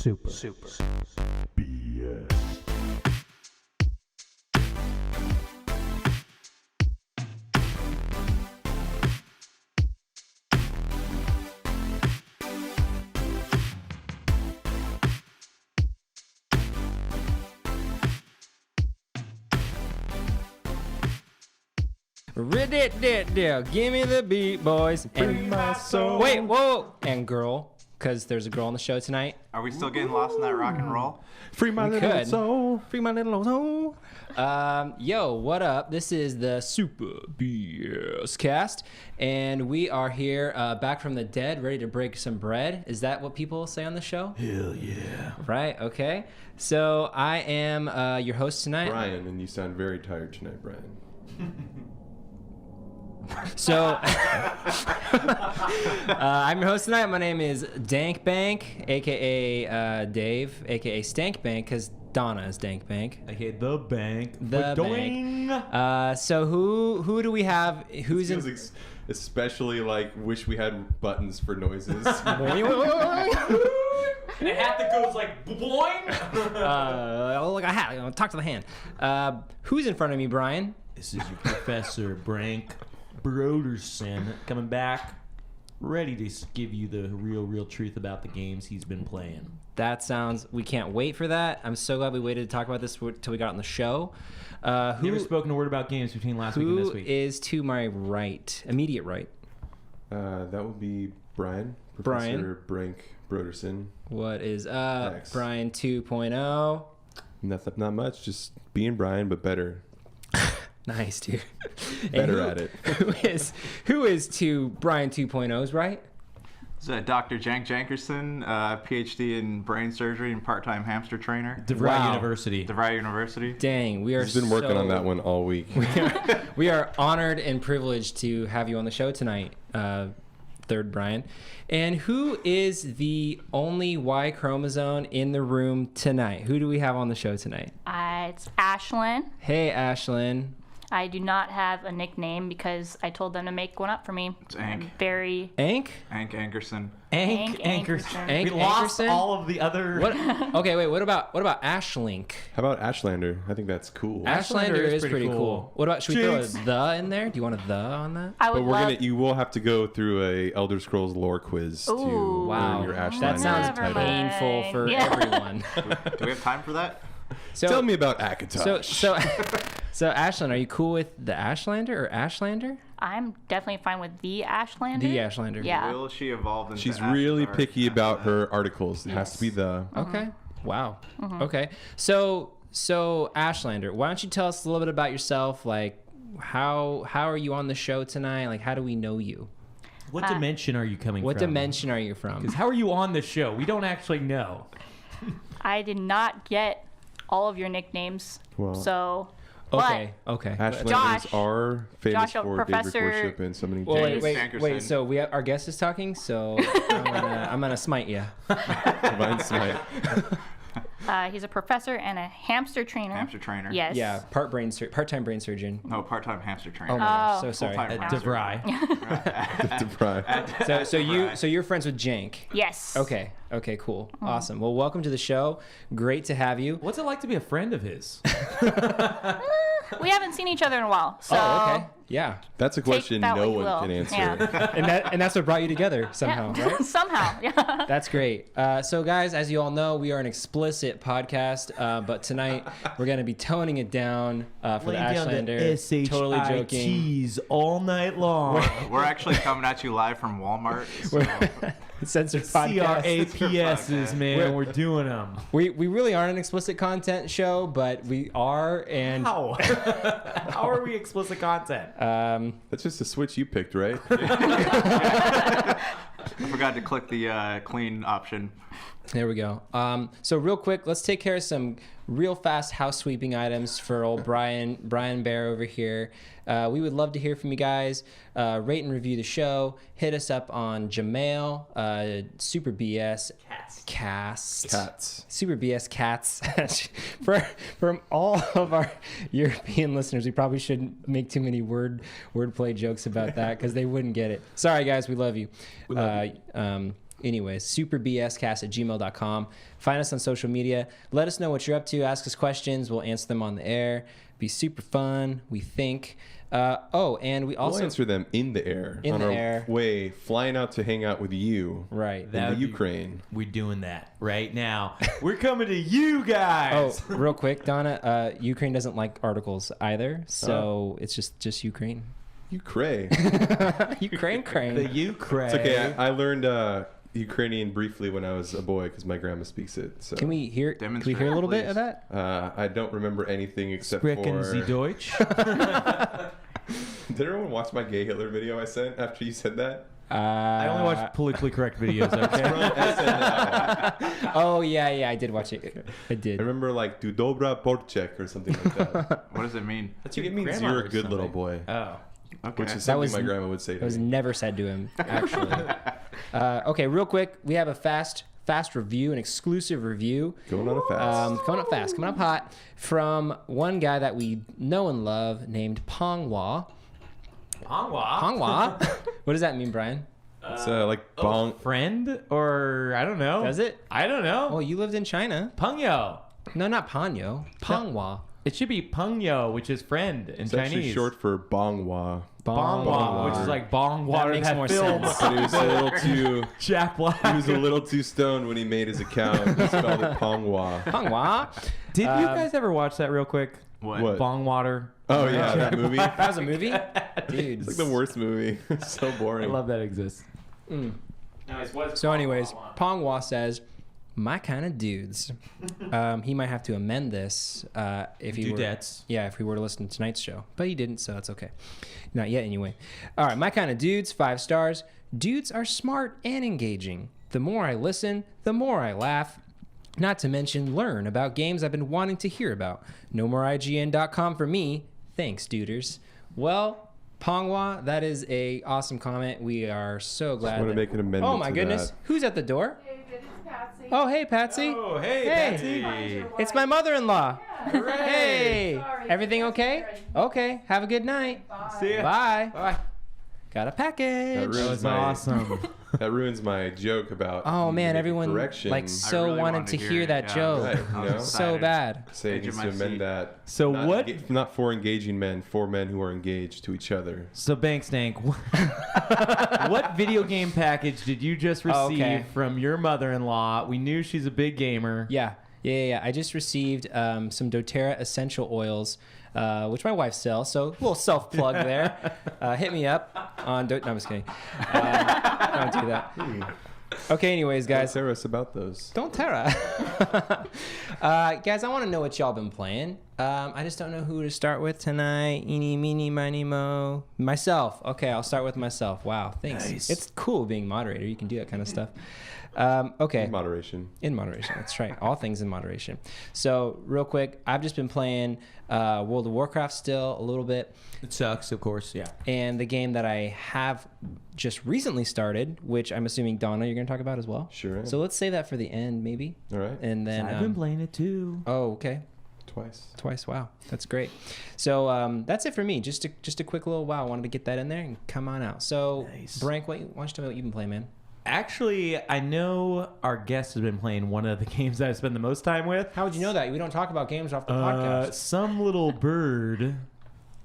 Super. BS. Give me the beat, boys. Free my soul. Wait, whoa, and girl, because there's a girl on the show tonight. Are we still getting lost in that rock and roll? Free my We little could. soul. Free my little soul. Yo, what up? This is the Super BS cast, and we are here back from the dead, ready to break some bread. Is that what people say on the show? Hell yeah. Right, okay. So I am your host tonight. Brian, and you sound very tired tonight, Brian. So I'm your host tonight. My name is Dank Bank, aka Dave, aka Stank Bank, because Donna is Dank Bank. Okay, the bank. The bank. So who do we have? Who's in? Especially like wish we had buttons for noises. And a hat that goes like boing. Look, I had. Talk to the hand. Who's in front of me, Brian? This is your Professor Brank Broderson coming back, ready to give you the real truth about the games he's been playing. That sounds. We can't wait for that. I'm so glad we waited to talk about this till we got on the show. Never spoken a word about games between last week and this Who week. is to my right? Immediate right. That would be Brian. Brian. Professor Brink Broderson. What is up, Next. Brian 2.0? Not much, just being Brian, but better. Nice, dude. Better And at it. Who is to Brian 2.0's right? Is that Dr. Jank Jankerson, PhD in brain surgery and part-time hamster trainer? DeVry Wow. University. DeVry University. Dang, we are He's been working on that one all week. We are honored and privileged to have you on the show tonight, third Brian. And who is the only Y chromosome in the room tonight? Who do we have on the show tonight? It's Ashlyn. Hey, Ashlyn. I do not have a nickname because I told them to make one up for me. It's Ank. Very. Ank? Ank Ankerson. Ank Ankerson. Ank We lost Ankerson? all of the other. What? Okay, wait. What about Ashlink? How about Ashlander? I think that's cool. Ashlander is pretty cool. What about? Should we Jinx. throw a the in there? Do you want a the on that? I would But love. you will have to go through a Elder Scrolls lore quiz to Ooh. Wow. earn your Ashlander That sounds title. mind. painful for Yeah. everyone. Do we have time for that? So, Tell me about Akatosh. so Ashlyn, are you cool with the Ashlander or Ashlander? I'm definitely fine with the Ashlander. The Ashlander. Yeah. Will she evolve into She's really Ashtar? picky about her articles. It has to be the. Okay. Wow. Okay. So Ashlander, why don't you tell us a little bit about yourself? Like, how are you on the show tonight? Like, how do we know you? What dimension are you coming What from? dimension are you from? Because how are you on the show? We don't actually know. I did not get all of your nicknames. Well, So. Okay. Okay. Ashlanders are famous Josh, for Professor- David worship and summoning Well, demons. wait. Sankerson. So our guest is talking. So I'm gonna smite you. Divine Smite. He's a professor and a hamster trainer. Hamster trainer. Yes. Yeah. Part-time brain surgeon. No, part-time hamster trainer. Oh my gosh. So Oh. sorry. Full-time At hamster. DeVry. Deprive. So you're friends with Jank. Yes. Okay. Okay. Cool. Awesome. Well, welcome to the show. Great to have you. What's it like to be a friend of his? We haven't seen each other in a while. So. Oh, okay. Yeah. That's a question that no what you one will. can answer. Yeah. And that's what brought you together somehow, Yeah. right? Somehow. Yeah. That's great. So, guys, as you all know, we are an explicit podcast, but tonight we're going to be toning it down for the Ashlander. Totally joking. all night long. We're actually coming at you live from Walmart. So Censored podcast. CRAPSs, man. We're doing them. We really aren't an explicit content show, but we are. And How? How are we explicit content? That's just a switch you picked, right? I forgot to click the clean option. there we go. So real quick, let's take care of some real fast house sweeping items for old Brian Bear over here. We would love to hear from you guys. Rate and review the show. Hit us up on Gmail, Super BS Cast. Cats. Super BS Cats. From all of our European listeners, we probably shouldn't make too many wordplay jokes about that because they wouldn't get it. Sorry, guys, we love you. anyways, superbscast@gmail.com. Find us on social media. Let us know what you're up to. Ask us questions. We'll answer them on the air. Be super fun, we think. And we also We'll answer them in the air. In on the our air. way, flying out to hang out with you. Right. In That the would be- Ukraine. We're doing that right now. We're coming to you guys. Oh, real quick, Donna. Ukraine doesn't like articles either, so it's just Ukraine. Ukraine. Ukraine crane. The Ukraine. It's okay. I learned Ukrainian briefly when I was a boy because my grandma speaks it. So Can we hear Demonstrate, a little bit please. of that? I don't remember anything except Sprechen Sie for. Deutsch? Did everyone watch my gay Hitler video I sent after you said that? I only watch politically correct videos, okay? SNL. Oh yeah, I did watch it. I did. I remember like "Du dobra Borchek" or something like that. What does it mean? That's I think it means you're a good little boy, Oh. Okay. which is That something was- my grandma would say It to was me. never said to him, actually. Okay, real quick, we have a fast review, an exclusive review. Going on a fast. Coming up hot from one guy that we know and love named Ponghwa. Ponghwa. What does that mean, Brian? It's like bong. Friend? Or, I don't know. Does it? I don't know. Oh, you lived in China. Pengyo. No, not Ponyo. Ponghwa. It should be Pengyo, which is friend in It's Chinese. actually short for bonghua. Bongwa, which is like bong water. makes more film. sense. But he was a little too. Jack Black. He was a little too stoned when he made his account. He spelled it Ponghua. Ponghwa. Did you guys ever watch that real quick? What? Bong water. Oh yeah, that movie. That was a movie? Dude. It's like the worst movie. It's so I boring. love that it exists. So anyways, Ponghwa says, my kind of dudes. He might have to amend this if he were, Dudettes. yeah, if we were to listen to tonight's show, but he didn't, so it's okay. Not yet, anyway. All right, my kind of dudes, 5 stars. Dudes are smart and engaging. The more I listen, the more I laugh. Not to mention learn about games I've been wanting to hear about. No more IGN.com for me. Thanks, duders. Well, Ponghwa, that is a awesome comment. We are so glad. I want to that- make an amendment. Oh my to goodness, that. who's at the door? David, it's Patsy. Oh, hey, Patsy. Oh, hey, Hey. Patsy. It's my mother-in-law. Hey, Sorry. everything okay? Okay, have a good night. See ya. Bye. Bye. Got a package. That That was awesome. That ruins my joke about. Oh man, making everyone correction. like so really wanted wanted to to hear hear it, that yeah. joke. Right, you know? So Excited. bad. Say it Edge needs of to my amend seat. that. So Not what- Not for engaging men, for men who are engaged to each other. So Bankstank, what video game package did you just receive Oh, okay. from your mother-in-law? We knew she's a big gamer. Yeah. I just received some doTERRA essential oils, which my wife sells. So a little self-plug there. Hit me up on. No, I'm just kidding. Don't do that. Okay. Anyways, guys. Tell us about those. Don't Terra. Guys, I want to know what y'all been playing. I just don't know who to start with tonight. Eeny, meeny, miny, mo. Myself. Okay, I'll start with myself. Wow, thanks. Nice. It's cool being moderator. You can do that kind of stuff. Okay. Moderation. In moderation. That's right. All things in moderation. So, real quick, I've just been playing World of Warcraft still a little bit. It sucks, of course. Yeah. And the game that I have just recently started, which I'm assuming, Donna, you're going to talk about as well? Sure am. So, let's say that for the end, maybe. All right. And then. I've been playing it too. Oh, okay. Twice. Wow, that's great. So that's it for me. Just a quick little wow. I wanted to get that in there and come on out. So, Nice. Brank, why don't you tell me what you've been playing, man? Actually, I know our guest has been playing one of the games that I spend the most time with. How would you know that? We don't talk about games off the podcast. Some little bird,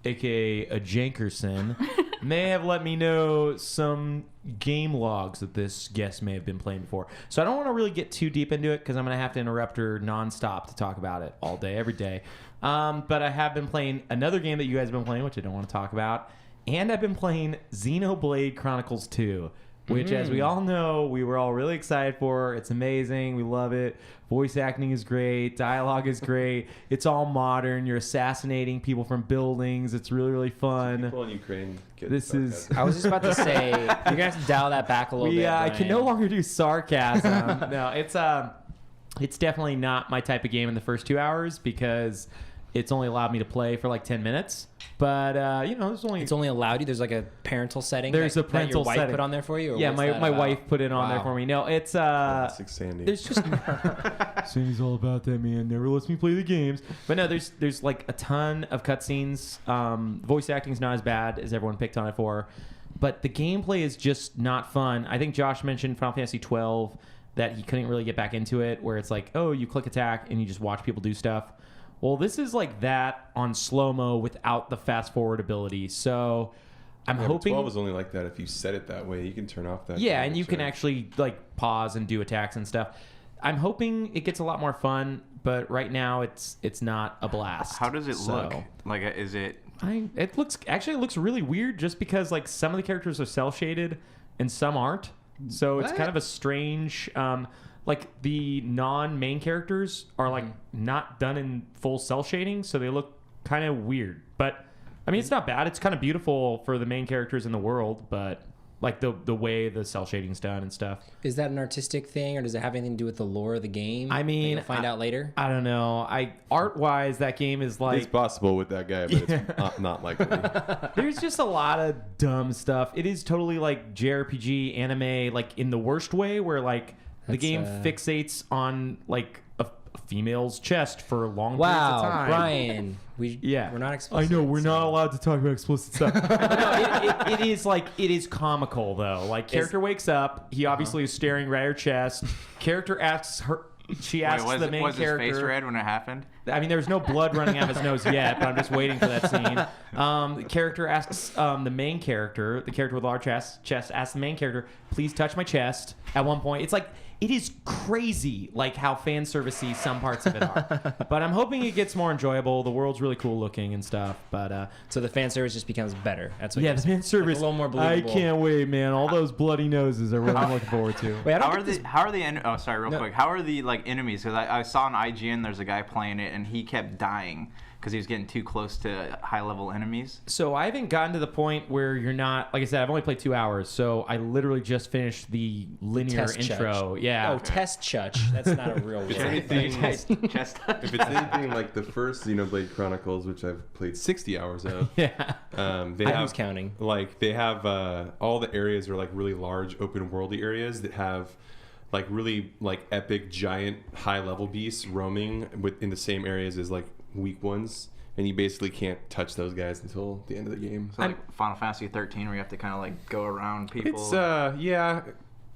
aka a Jankerson, may have let me know some game logs that this guest may have been playing before. So I don't want to really get too deep into it because I'm going to have to interrupt her nonstop to talk about it all day, every day. But I have been playing another game that you guys have been playing, which I don't want to talk about. And I've been playing Xenoblade Chronicles 2. Which, as we all know, we were all really excited for. It's amazing. We love it. Voice acting is great. Dialogue is great. It's all modern. You're assassinating people from buildings. It's really, really fun. People in Ukraine get This is- sarcasm. I was just about to say, you're going to have to dial that back a little bit. I can Brian. no longer do sarcasm. No, it's definitely not my type of game in the first 2 hours because it's only allowed me to play for like 10 minutes. But, there's only... It's only allowed you. There's like a paral setting. There's a that parental your wife setting. put on there for you. Or yeah, what's my that my about? wife put it on there Wow. for me. No, it's... Classic Sandy. There's just Sandy's all about that, man. Never lets me play the games. But no, there's like a ton of cutscenes. Voice acting's not as bad as everyone picked on it for. but the gameplay is just not fun. I think Josh mentioned Final Fantasy 12 that he couldn't really get back into it, where it's like, oh, you click attack and you just watch people do stuff. Well, this is like that on slow-mo without the fast-forward ability. So I'm hoping 12 is only like that if you set it that way. You can turn off that. yeah, and you can actually like pause and do attacks and stuff. I'm hoping it gets a lot more fun, but right now it's not a blast. How does it look? Like, is it? It looks really weird just because like some of the characters are cel shaded and some aren't. So it's kind of a strange. Like the non-main characters are like not done in full cel shading, so they look kind of weird. But I mean, it's not bad. It's kind of beautiful for the main characters in the world, but like the way the cel shading's done and stuff. Is that an artistic thing, or does it have anything to do with the lore of the game? I mean, you'll find out later. I don't know. Art wise, that game is like It's possible with that guy, but it's not likely. there's just a lot of dumb stuff. It is totally like JRPG anime, like in the worst way, where like the game fixates on like a female's chest for long periods of time. Brian, we're not explicit. I know we're not allowed to talk about explicit stuff. No, it is comical though. Like character wakes up, he obviously is staring right at her chest. Character asks her. She asks the main character. Was his face red when it happened? I mean, there's no blood running out of his nose yet, but I'm just waiting for that scene. The character asks the main character, the character with large chest, asks the main character, "Please touch my chest." At one point, it's like it is crazy, like how fan servicey some parts of it are. But I'm hoping it gets more enjoyable. The world's really cool looking and stuff. But so the fan service just becomes better. That's what. Yeah, the fan service. Like a little more believable. I can't wait, man. All those bloody noses are what I'm looking forward to. Wait, How are the oh, sorry, real quick. How are the like enemies? Because I saw on IGN there's a guy playing it and he kept dying because he was getting too close to high level enemies. So I haven't gotten to the point where you're not, like I said, I've only played 2 hours, so I literally just finished the linear Test intro. chutch. Yeah. Oh, test chutch. That's not a real word. If Just it's anything like the first Xenoblade Chronicles, which I've played 60 hours of, Yeah. they I have was counting. like they have all the areas are like really large open worldy areas that have like really like epic giant high level beasts roaming within the same areas as like weak ones, and you basically can't touch those guys until the end of the game. So like Final Fantasy 13 where you have to kind of like go around people. It's yeah,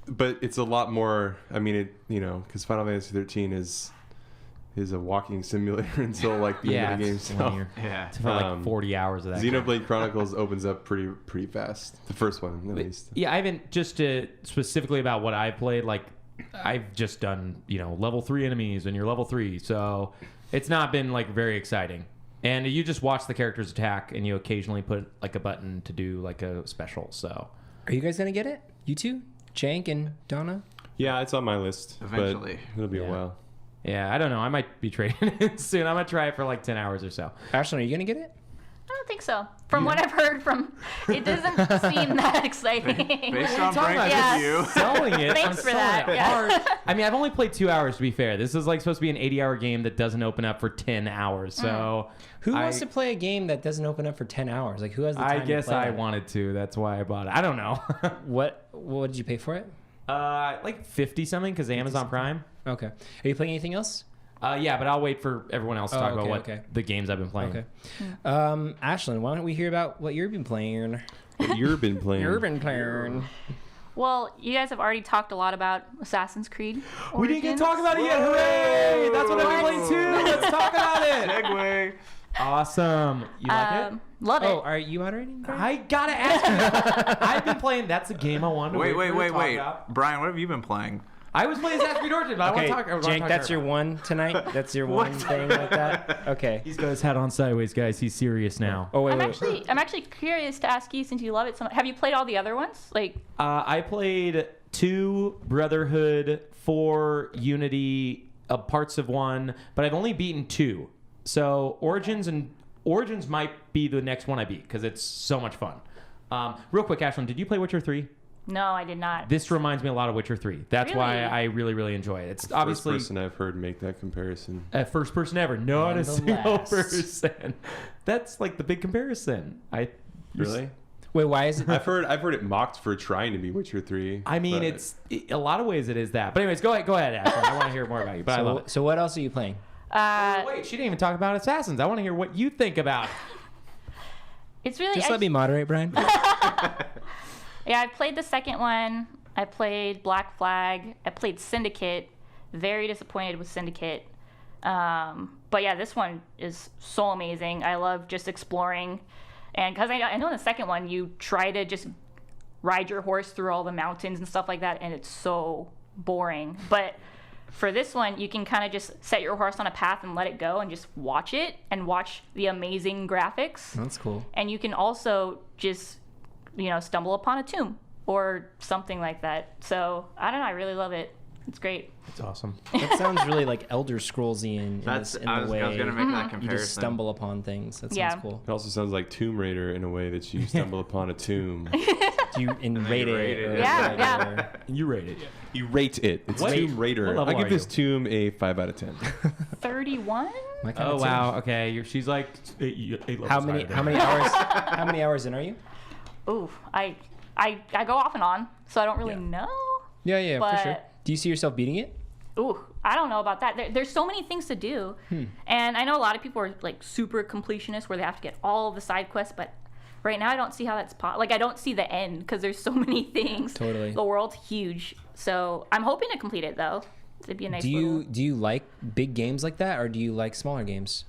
but it's a lot more. I mean, it because Final Fantasy 13 is a walking simulator until like the end of the game. So yeah, For like 40 hours of that. Xenoblade Chronicles opens up pretty fast. The first one, at least. Yeah, I haven't just specifically about what I've played. Like, I've just done level 3 enemies, and you're level 3, so it's not been like very exciting. And you just watch the characters attack, and you occasionally put like a button to do like a special. So, Are you guys gonna get it? You two, Jank and Donna. Yeah, it's on my list. Eventually. But it'll be a Yeah. while. yeah, I don't know. I might be trading it soon. I'm gonna try it for like 10 hours or so. Ashlyn, are you gonna get it? I don't think so. From what I've heard from, it doesn't seem that exciting. based on Talking about Frank's Yeah. review. Selling it. Thanks I'm for selling that, it yeah. hard. I mean, I've only played 2 hours to be fair. This is like supposed to be an 80-hour game that doesn't open up for 10 hours. So Who wants to play a game that doesn't open up for 10 hours? Like, who has the time I guess to play I that? wanted to. That's why I bought it. I don't know. What did you pay for it? Like 50 something because Amazon Prime. Okay. Are you playing anything else? Yeah, but I'll wait for everyone else to talk about what the games I've been playing. Okay. Ashlyn, why don't we hear about what you've been playing? What you've been playing? Well, you guys have already talked a lot about Assassin's Creed. We didn't get Origins. to talk about it yet. Hooray! That's what I've been playing too. Let's talk about it. Segway. Awesome. You like it? Love it. Oh, are you moderating? Brian? I gotta ask you. I've been playing. That's a game I wanted to Wait. about. Brian, what have you been playing? I was playing Assassin's Creed Origins, but Okay, I want to talk. Jank, that's your one tonight? That's your one thing like that? Okay. He's got his hat on sideways, guys. He's serious now. Oh, wait, I'm actually curious to ask you, since you love it so much. Have you played all the other ones? Like, I played 2 Brotherhood, 4 Unity, parts of 1, but I've only beaten 2. So Origins might be the next one I beat because it's so much fun. Real quick, Ashlyn, did you play Witcher 3? no, I did not. This reminds me a lot of Witcher 3. That's why Really? I really, really enjoy it. It's First obviously person I've heard make that comparison. first person ever, not a single Nonetheless. person. That's like the big comparison. Really? Wait, why is it? I've heard it mocked for trying to be Witcher 3. I mean, but a lot of ways it is that. But anyways, go ahead, Ashlyn. I want to hear more about you. But I love it. So what else are you playing? Wait, she didn't even talk about Assassins. I want to hear what you think about it. It's really Just let me moderate, Brian. Yeah, I played the second one. I played Black Flag. I played Syndicate. Very disappointed with Syndicate. But yeah, this one is so amazing. I love just exploring. And because I know in the second one, you try to just ride your horse through all the mountains and stuff like that, and it's so boring. But for this one, you can kind of just set your horse on a path and let it go and just watch it and watch the amazing graphics. That's cool. And you can also just, stumble upon a tomb or something like that. So I don't know. I really love it. It's great. It's awesome. That sounds really like Elder Scrollsy I in was the way gonna make that you comparison. just stumble upon things. That sounds Yeah. cool. It also sounds like Tomb Raider in a way that you stumble upon a tomb. Do you rate rate it? it. Yeah, yeah. or- You rate it. You rate it. It's What- Tomb Raider. what level I give are this you? tomb a 5 out of 10. 31? My kind Oh of tune. wow. Okay. She's like 8 levels How many hours? How many hours in are you? Ooh, I go off and on, so I don't really know. Yeah, for sure. But- Do you see yourself beating it? Ooh, I don't know about that. There's so many things to do. And I know a lot of people are like super completionists where they have to get all of the side quests, but right now I don't see how that's possible. I don't see the end because there's so many things. Totally. The world's huge. So I'm hoping to complete it though. It'd be a nice Do little... you like big games like that, or do you like smaller games?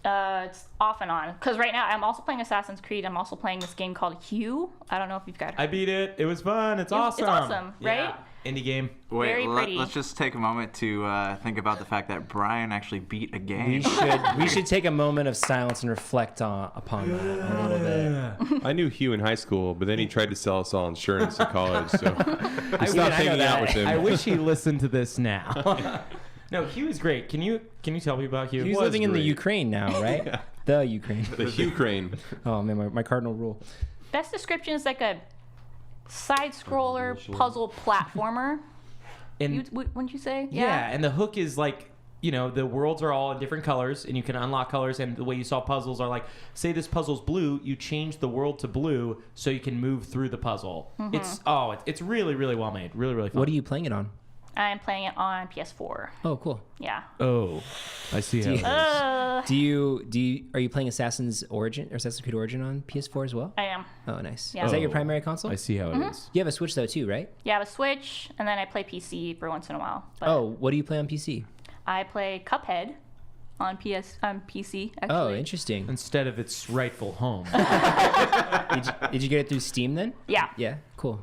It's off and on. Because right now I'm also playing Assassin's Creed. I'm also playing this game called Hue. I don't know if you've got it. I beat it. It was fun. It's It's awesome. awesome, right? Yeah. Indie game. Wait, Very pretty. let's just take a moment to think about the fact that Brian actually beat a game. We should take a moment of silence and reflect upon that a little bit. I knew Hugh in high school, but then he tried to sell us all insurance in college, so I I stopped know hanging that. out with him. I wish he listened to this now. No, Hugh is great. Can you tell me about Hugh? He's was living in the great. Ukraine now, right? The Ukraine. The Hugh Crane. Oh man, my cardinal rule. Best description is like a side-scroller puzzle platformer. And Wouldn't you say? yeah, and the hook is like, the worlds are all in different colors, and you can unlock colors. And the way you solve puzzles are like, say this puzzle's blue, you change the world to blue so you can move through the puzzle. It's really really well made, really really fun. What are you playing it on? I'm playing it on PS4. Oh, cool. Yeah. Oh, I see how it is. Do you are you playing Assassin's Creed Origin on PS4 as well? I am. Oh, nice. Yeah. Is that your Oh, primary console? I see how it is. You have a Switch though too, right? Yeah, I have a Switch, and then I play PC for once in a while. But Oh, what do you play on PC? I play Cuphead on PC, actually. Oh, interesting. Instead of its rightful home. Did you get it through Steam then? Yeah. Yeah, cool.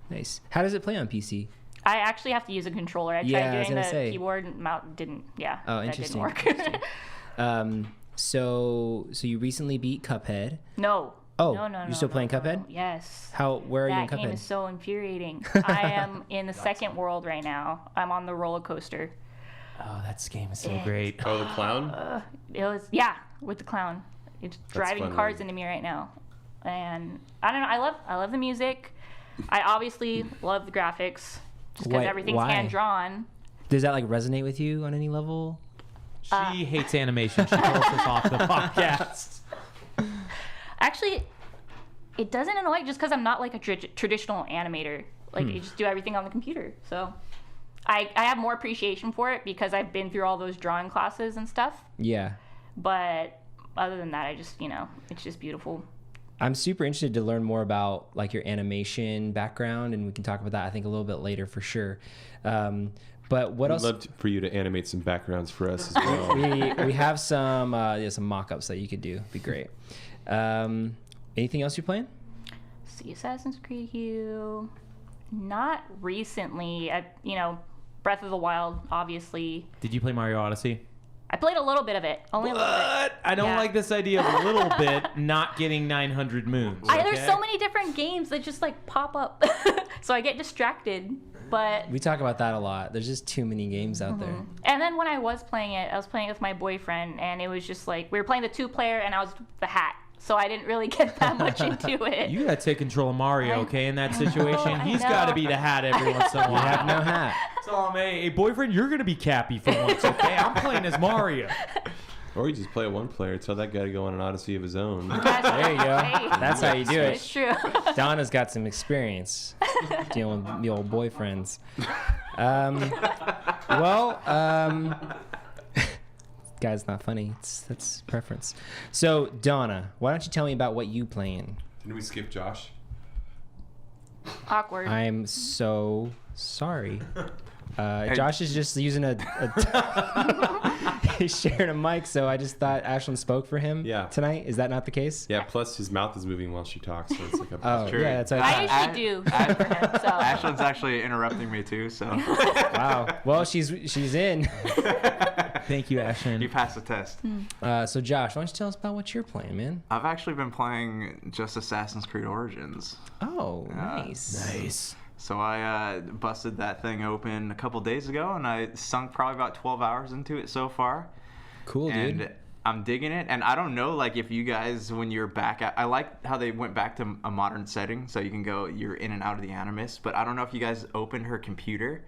Nice. How does it play on PC? I actually have to use a controller. I tried Yeah, I was doing the gonna say. keyboard and mouse didn't. Yeah. Oh, that interesting. Didn't work. So you recently beat Cuphead. No. Oh, no, you're still playing Cuphead? no. Yes. Where are you in That game Cuphead? is so infuriating. I am in the second world right now. I'm on the roller coaster. Oh, that game is so great. Oh, the clown? It was with the clown. It's driving fun, cars man. into me right now, and I don't know. I love the music. I obviously love the graphics just because everything's why? hand drawn. Does that like resonate with you on any level? She hates animation. She told us off the podcast. Actually, it doesn't annoy just because I'm not like a traditional animator. Like I just do everything on the computer. So I have more appreciation for it because I've been through all those drawing classes and stuff. Yeah. But other than that, I just it's just beautiful. I'm super interested to learn more about like your animation background, and we can talk about that I think a little bit later for sure. But what I'd else? love for you to animate some backgrounds for us as well. We have some mock-ups that you could do. Be great. Anything else you're playing? See, Assassin's Creed Hue. Not recently. Breath of the Wild, obviously. Did you play Mario Odyssey? I played a little bit of it. Only a little bit. What? I don't Yeah. like this idea of a little bit not getting 900 moons. There's okay? so many different games that just like pop up. So I get distracted. But We talk about that a lot. There's just too many games out there. and then when I was playing it with my boyfriend, and it was just like we were playing the 2-player, and I was the hat, so I didn't really get that much into it. You gotta take control of Mario, okay? In that situation, I he's know. got to be the hat every once in a You while. have no hat. Tell him, hey, boyfriend, you're gonna be Cappy for once, okay? I'm playing as Mario. Or you just play one player, tell that guy to go on an odyssey of his own. There you go. That's how you do it. It's true. Donna's got some experience dealing with the old boyfriends. Guy's not funny. That's preference. So Donna, why don't you tell me about what you playing? Didn't we skip Josh? Awkward. I'm so sorry. Josh is just using he's sharing a mic, so I just thought Ashlyn spoke for him tonight. Is that not the case? Yeah, plus his mouth is moving while she talks, so it's like a Oh, True. yeah, that's what I I thought. usually do for him, so. Ashlyn's actually interrupting me too, so Wow. Well, she's in. Thank you, Ashlyn. you passed the test. So, Josh, why don't you tell us about what you're playing, man? I've actually been playing just Assassin's Creed Origins. Oh, nice. Nice. So I busted that thing open a couple days ago, and I sunk probably about 12 hours into it so far. Cool, dude. And I'm digging it. And I don't know, like, if you guys, when you're back at, I like how they went back to a modern setting, so you can go, you're in and out of the Animus. But I don't know if you guys opened her computer.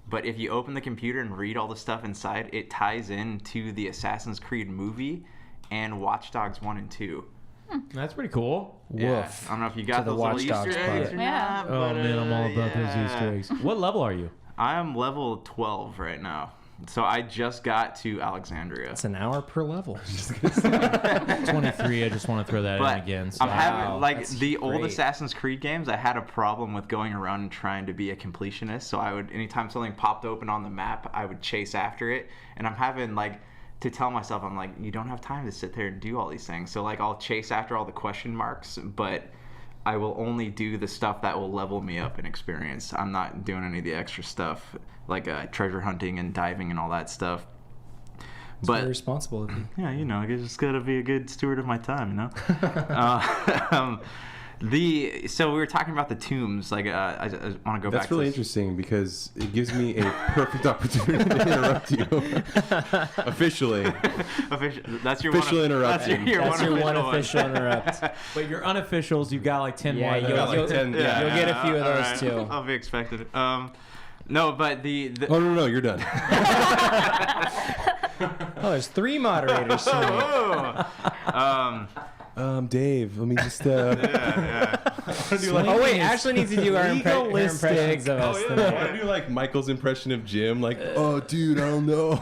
But if you open the computer and read all the stuff inside, it ties into the Assassin's Creed movie and Watch Dogs 1 and 2. That's pretty cool. Yeah. Woof. I don't know if you got To the those Watch little Dogs Easter part. eggs or Yeah. not. Oh but, man, I'm all about those yeah. Easter eggs. What level are you? I am level 12 right now. So I just got to Alexandria. It's an hour per level. 23. I just want to throw that in But again. So. I'm having, Wow, like, that's the old great. Assassin's Creed games, I had a problem with going around and trying to be a completionist. So I would, anytime something popped open on the map, I would chase after it. And I'm having, like, to tell myself, I'm like, you don't have time to sit there and do all these things. So, like, I'll chase after all the question marks, but I will only do the stuff that will level me up in experience. I'm not doing any of the extra stuff, like treasure hunting and diving and all that stuff. It's But very responsible of you. yeah, you know, I just gotta be a good steward of my time, you know. So we were talking about the tombs. Like, I want to go back. That's really to this. interesting because it gives me a perfect opportunity to interrupt you. Officially. That's your Official one, interruption. That's your one one. official interrupt. But your unofficials, you've got like 10 Yeah, more. you'll- there. got like you'll- 10, You'll get a few of all those right. too. I'll be expected. No, but the Oh, no, you're done. Oh, there's 3 moderators tonight. Dave, let me just, Oh wait, Ashley needs to do her impressions of us I tonight. want to do like Michael's impression of Jim, like, oh, dude, I don't know.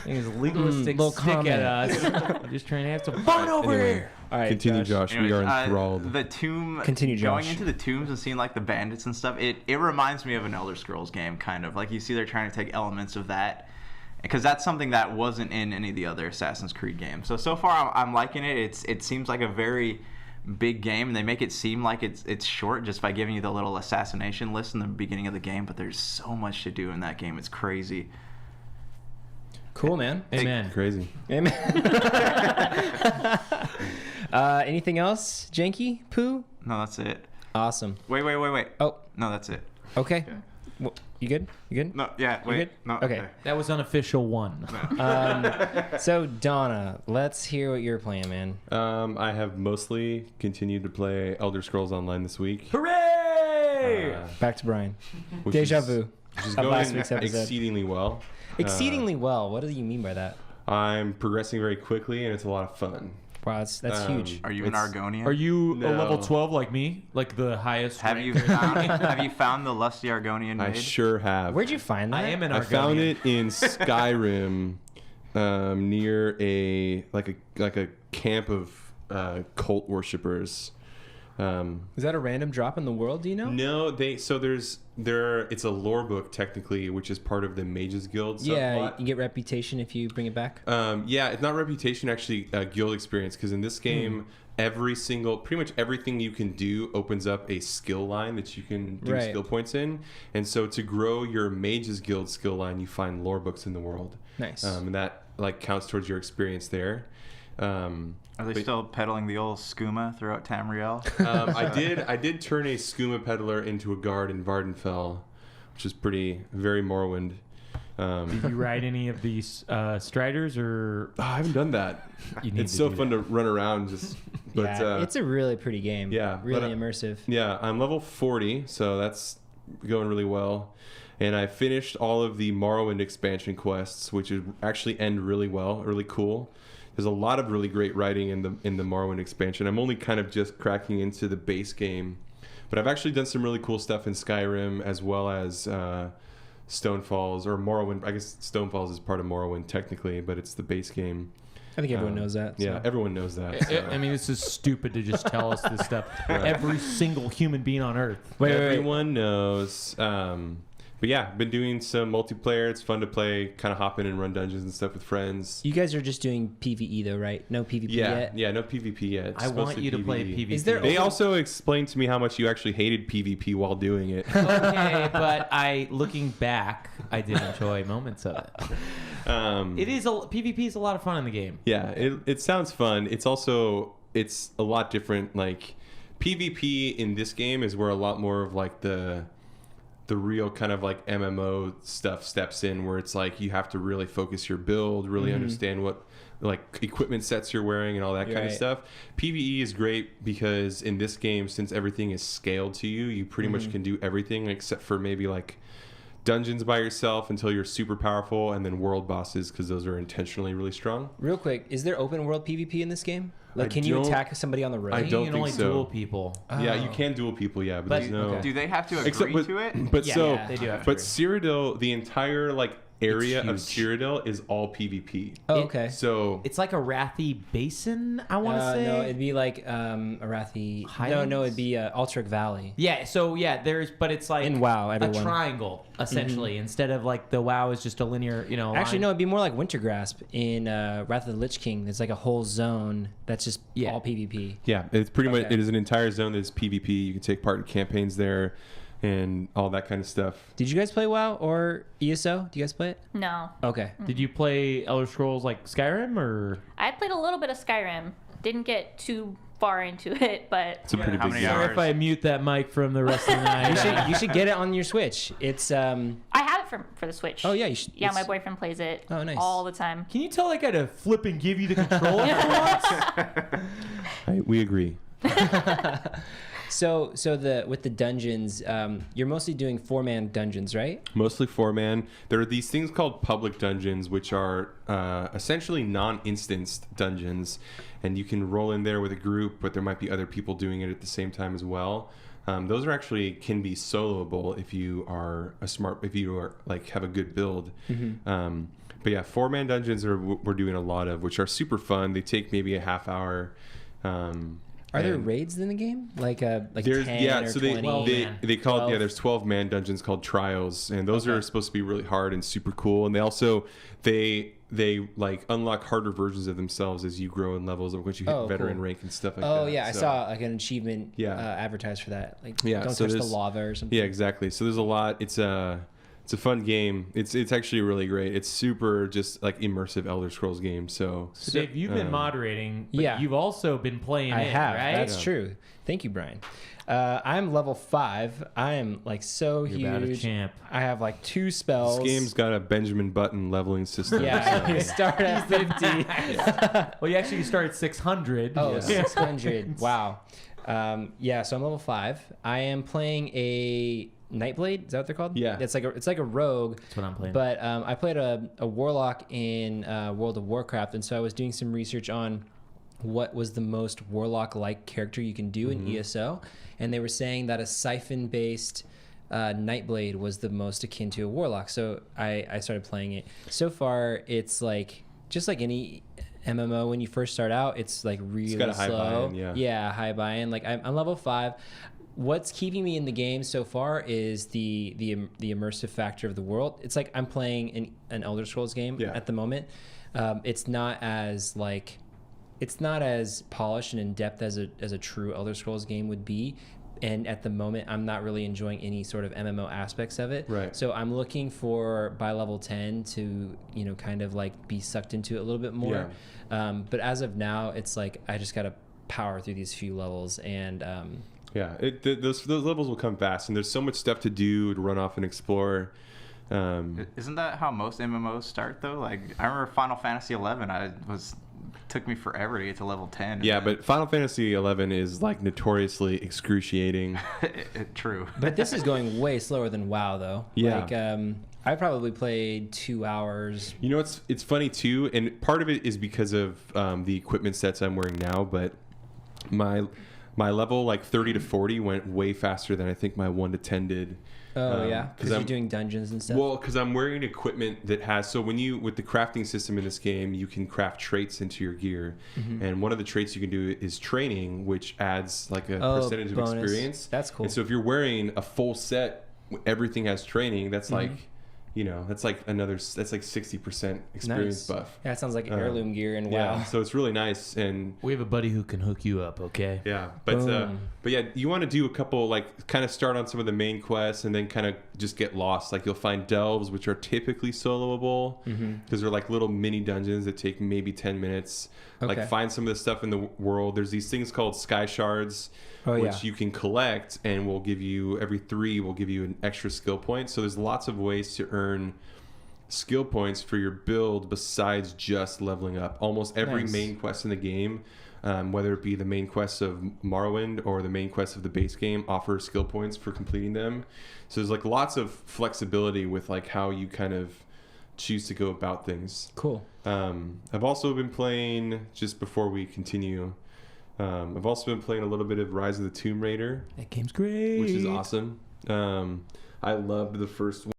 His legalistic little stick comment. at us. I'm just trying to have some fun over Anyway, here. All right, continue, Josh. We are enthralled. The tomb. Continue, Going Josh. into the tombs and seeing like the bandits and stuff. It reminds me of an Elder Scrolls game, kind of. Like you see, they're trying to take elements of that. Because that's something that wasn't in any of the other Assassin's Creed games. So far, I'm liking it. It seems like a very big game, and they make it seem like it's short just by giving you the little assassination list in the beginning of the game. But there's so much to do in that game. It's crazy. Cool, man. Amen. Crazy. Amen. Anything else, Janky? Pooh? No, that's it. Awesome. Wait. Oh, No, that's it. okay. Well, you good? You good? No, yeah, You wait. good? No, Okay. That was unofficial 1. So Donna, let's hear what you're playing, man. I have mostly continued to play Elder Scrolls Online this week. Hooray! Back to Brian. Which Deja is- vu. Which is Of last going week's episode. exceedingly well. Exceedingly well. What do you mean by that? I'm progressing very quickly, and it's a lot of fun. Wow, that's huge. Are you an It's- Argonian? Are you a No. level 12 like me? Like the highest Have rank? you found the lusty Argonian maid? I sure have. Where'd you find that? I am an I Argonian. found it in Skyrim, near a camp of cult worshippers. Is that a random drop in the world? Do you know? No, it's a lore book technically, which is part of the Mages Guild Yeah, subplot. you get reputation if you bring it back. Yeah, it's not reputation, actually guild experience, because in this game, pretty much everything you can do opens up a skill line that you can do Right. skill points in. And so to grow your Mages Guild skill line, you find lore books in the world. Nice. And that like counts towards your experience there. Are they still peddling the old skooma throughout Tamriel? I did turn a skooma peddler into a guard in Vardenfell, which is very Morrowind. Did you ride any of these striders or I haven't done that. you need It's to so do fun that. to run around just. But yeah, it's a really pretty game. yeah, really but, immersive. Yeah, I'm level 40, so that's going really well. And I finished all of the Morrowind expansion quests, which actually end really well, really cool. There's a lot of really great writing in the Morrowind expansion. I'm only kind of just cracking into the base game, but I've actually done some really cool stuff in Skyrim as well as Stonefalls or Morrowind. I guess Stonefalls is part of Morrowind technically, but it's the base game. I think everyone knows that. Yeah, so. everyone knows that. so. I mean, this is stupid to just tell us this stuff. Every single human being on Earth. Wait. Everyone knows. But yeah, been doing some multiplayer. It's fun to play, kind of hop in and run dungeons and stuff with friends. You guys are just doing PvE though, right? No PvP yet? Yeah, no PvP yet. It's I want mostly you to play PvE. PvP. Is there They also explained to me how much you actually hated PvP while doing it. Okay, but looking back, I did enjoy moments of it. PvP is a lot of fun in the game. Yeah, it sounds fun. It's a lot different. Like PvP in this game is where a lot more of like the real kind of like MMO stuff steps in, where it's like you have to really focus your build, really understand what like equipment sets you're wearing and all that kind of stuff. PvE is great because in this game, since everything is scaled to you, you pretty much can do everything except for maybe like dungeons by yourself until you're super powerful, and then world bosses because those are intentionally really strong. Real quick, is there open world PvP in this game? Like, I can you don't- attack somebody on the road? I don't you can think only so. duel people. Yeah, you can duel people, but there's no... okay. Do they have to agree Except, to it? But Yeah, so, yeah, they do have to but agree. Cyrodiil, the entire like area of It's huge. Cyrodiil is all PvP. Oh, okay. So It's like a Wrathy Basin, I want to say. No, it'd be like Arathi. Highlands? No, it'd be Altric Valley. Yeah, so yeah, but it's like In WoW, a everyone. triangle essentially instead of like the WoW is just a linear, Actually, line. no, it'd be more like Wintergrasp in Wrath of the Lich King. There's like a whole zone that's just Yeah. all PvP. yeah, it's pretty much Okay. it is an entire zone that's PvP. You can take part in campaigns there, and all that kind of stuff. Did you guys play WoW or ESO? Do you guys play it? No. Okay. Did you play Elder Scrolls like Skyrim or? I played a little bit of Skyrim. Didn't get too far into it, but It's a pretty How big many zone. hours? Sorry if I mute that mic from the rest of the night. You should get it on your Switch. It's I have it for the Switch. Oh yeah, you should. Yeah, it's- my boyfriend plays it Oh, nice. all the time. Can you tell that guy to flip and give you the controller for once? We agree. So with the dungeons, you're mostly doing 4-man dungeons, right? Mostly 4-man. There are these things called public dungeons, which are essentially non-instanced dungeons, and you can roll in there with a group, but there might be other people doing it at the same time as well. Those are actually can be soloable if you are like have a good build. But yeah, 4-man dungeons are what we're doing a lot of, which are super fun. They take maybe a half hour. Are there and- raids in the game? Like There's 10 or so 20? they call 12? there's 12-man dungeons called trials, and those Okay. are supposed to be really hard and super cool. And they also they like unlock harder versions of themselves as you grow in levels of once you hit Oh, veteran cool. rank and stuff like that. Oh yeah, I So- saw like an achievement Yeah. advertised for that. Like Yeah, don't so touch the there's- lava or something. Yeah, exactly. So there's a lot. It's a fun game. It's actually really great. It's super just like immersive Elder Scrolls game. So So Dave, you've been moderating, but yeah. you've also been playing I it, have. right? That's true. Thank you, Brian. I'm level 5. I am like so You're about a huge. champ. I have like 2 spells. this game's got a Benjamin Button leveling system. Yeah, so- you start at 50. Well, you actually start at 600. Oh, Yeah. 600. Wow. Yeah, so I'm level 5. I am playing a Nightblade. Is that what they're called? Yeah. It's like a rogue. That's what I'm playing. But I played a warlock in World of Warcraft, and so I was doing some research on what was the most warlock-like character you can do in ESO, and they were saying that a siphon-based Nightblade was the most akin to a warlock. So I started playing it. So far, it's like just like any MMO when you first start out, it's like really got a high slow. buy-in, yeah. High buy-in. Like I'm level 5. What's keeping me in the game so far is the immersive factor of the world. It's like I'm playing an Elder Scrolls game Yeah. at the moment. It's not as polished and in depth as a true Elder Scrolls game would be. And at the moment, I'm not really enjoying any sort of MMO aspects of it. Right. So I'm looking for by level 10 to kind of like be sucked into it a little bit more. But as of now, it's like I just gotta power through these few levels and. Yeah, those levels will come fast, and there's so much stuff to do to run off and explore. Isn't that how most MMOs start though? Like I remember Final Fantasy 11. Took me forever to get to level 10. Yeah, but Final Fantasy 11 is like notoriously excruciating. True. But this is going way slower than WoW though. Yeah. Like I probably played 2 hours. You know, it's funny too, and part of it is because of the equipment sets I'm wearing now. But my my level like 30 to 40 went way faster than I think my 1 to 10 did. Oh yeah, because you're I'm doing dungeons and stuff. Well, because I'm wearing equipment that has. So when you with the crafting system in this game, you can craft traits into your gear, and one of the traits you can do is training, which adds like a percentage bonus. of experience. That's cool. And so if you're wearing a full set, everything has training. That's like, that's like 60% experience Nice. buff. Yeah, it sounds like heirloom gear and Yeah, WoW. so it's really nice. And We have a buddy who can hook you up, okay? yeah, but Boom. yeah, you want to do a couple like kind of start on some of the main quests and then kind of just get lost. Like you'll find delves, which are typically soloable because they're like little mini dungeons that take maybe 10 minutes. Okay. Like find some of the stuff in the world. There's these things called sky shards, Oh, which yeah. you can collect and will give you every 3 will give you an extra skill point. So there's lots of ways to earn skill points for your build besides just leveling up. Almost every Nice. main quest in the game, whether it be the main quest of Morrowind or the main quest of the base game, offers skill points for completing them. So there's like lots of flexibility with like how you kind of choose to go about things. Cool. I've also been playing, just before we continue, I've also been playing a little bit of Rise of the Tomb Raider, That game's great. which is awesome. I loved the first one.